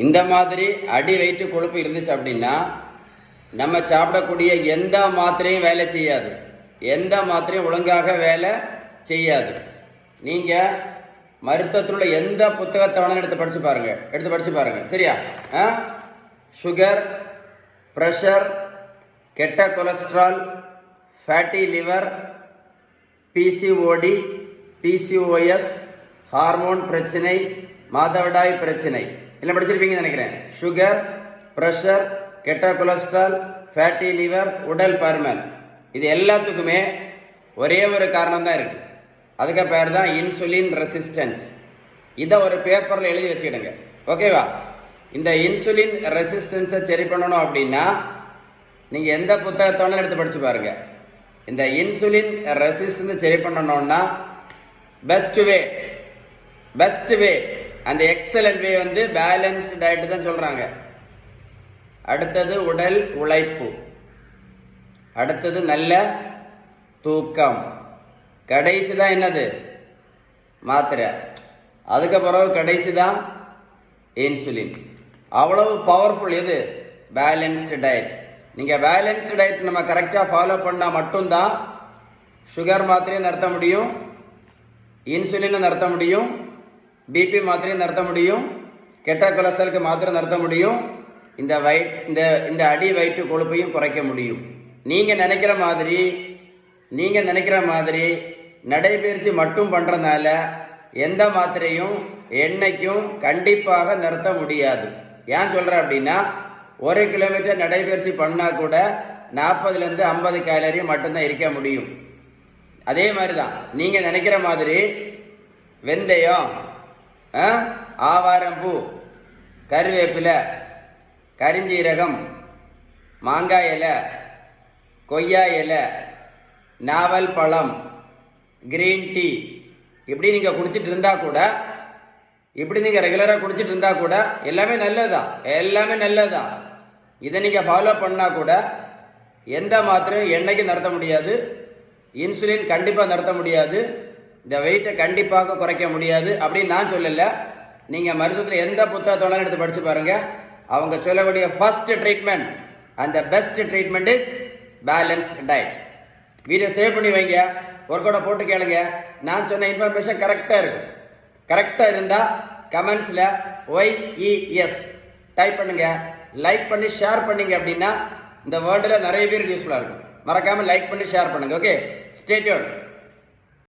இந்த மாதிரி அடி வயிற்று கொழுப்பு இருந்துச்சு அப்படின்னா நம்ம சாப்பிடக்கூடிய எந்த மாத்திரையும் வேலை செய்யாது, எந்த மாத்திரையும் ஒழுங்காக வேலை செய்யாது. நீங்கள் மருத்துவத்தில் உள்ள எந்த புத்தகத்தை வேணாலும் எடுத்து படித்து பாருங்க சரியா? சுகர், ப்ரெஷர், கெட்ட cholesterol, fatty liver, PCOD, PCOS, hormone பிரச்சனை, மாதவிடாய் பிரச்சனை எல்லாம் படிச்சிருப்பீங்கன்னு நினைக்கிறேன். சுகர், ப்ரெஷர், கெட்ட கொலஸ்ட்ரால், ஃபேட்டி லிவர், உடல் பருமன், இது எல்லாத்துக்குமே ஒரே ஒரு காரணம் தான் இருக்குது. அதுக்கு பேர் தான் இன்சுலின் ரெசிஸ்டன்ஸ். இதை ஒரு பேப்பரில் எழுதி வச்சுக்கிடுங்க, ஓகேவா? இந்த இன்சுலின் ரெசிஸ்டன்ஸை சரி பண்ணணும் அப்படின்னா நீங்கள் எந்த புத்தகத்தை வேணாலும் எடுத்து படித்து பாருங்கள். இந்த இன்சுலின் ரெசிஸ்டன்ஸை சரி பண்ணணும்னா பெஸ்ட் வே அந்த எக்ஸலண்ட் வே வந்து பேலன்ஸ்டு டயட்டு தான் சொல்கிறாங்க. அடுத்தது உடல் உழைப்பு, அடுத்தது நல்ல தூக்கம், கடைசி தான் என்னது மாத்திரை, அதுக்கு பிறகு கடைசி தான் இன்சுலின். அவ்வளவு பவர்ஃபுல் எது? Balanced diet. நீங்கள் பேலன்ஸ்டு டயட் நம்ம கரெக்டாக ஃபாலோ பண்ணால் மட்டும்தான் சுகர் மாத்திரையும் நிறுத்த முடியும், இன்சுலினை நிறுத்த முடியும், பிபி மாத்திரையும் நிறுத்த முடியும், கெட்ட கொலஸ்ட்ராலுக்கு மாத்திரை நிறுத்த முடியும், இந்த அடி வயிற்று கொழுப்பையும் குறைக்க முடியும். நீங்கள் நினைக்கிற மாதிரி நடைபயிற்சி மட்டும் பண்ணுறதுனால எந்த மாத்திரையும் என்னைக்கும் கண்டிப்பாக நிறுத்த முடியாது. ஏன் சொல்கிறேன் அப்படின்னா 1 கிலோமீட்டர் நடைபயிற்சி பண்ணால் கூட 40லேருந்து 50 கேலரி மட்டும்தான் இருக்க முடியும். அதே மாதிரி தான் நீங்கள் நினைக்கிற மாதிரி வெந்தயம், ஆவாரம்பூ, கருவேப்பிலை, கரிஞ்சீரகம், மாங்காய் இலை, கொய்யா இலை, நாவல் பழம், கிரீன் டீ இப்படி நீங்கள் குடிச்சிட்டு இருந்தால் கூட, இப்படி நீங்கள் ரெகுலராக குடிச்சிட்டு இருந்தால் கூட எல்லாமே நல்லது தான். இதை நீங்கள் ஃபாலோ பண்ணால் கூட எந்த மாத்திரையும் என்னைக்கு நிறுத்த முடியாது, இன்சுலின் கண்டிப்பாக நிறுத்த முடியாது, இந்த வெயிட்டை கண்டிப்பாக குறைக்க முடியாது அப்படின்னு நான் சொல்லலை. நீங்கள் மருத்துவத்தில் எந்த புத்தகத்தோட எடுத்து படித்து பாருங்கள். அவங்க சொல்லக்கூடிய first treatment and the best treatment is balanced diet. Video save பண்ணி வைங்க, ஒர்க் அவுட்டை போட்டு கேளுங்க. நான் சொன்ன இன்ஃபர்மேஷன் கரெக்டாக இருக்கும். கரெக்டாக இருந்தால் கமெண்ட்ஸில் YES டைப் பண்ணுங்கள், லைக் பண்ணி ஷேர் பண்ணிங்க அப்படின்னா இந்த வேர்ல்டில் நிறைய பேருக்கு யூஸ்ஃபுல்லாக இருக்கும். மறக்காமல் லைக் பண்ணி ஷேர் பண்ணுங்கள். Okay, stay tuned.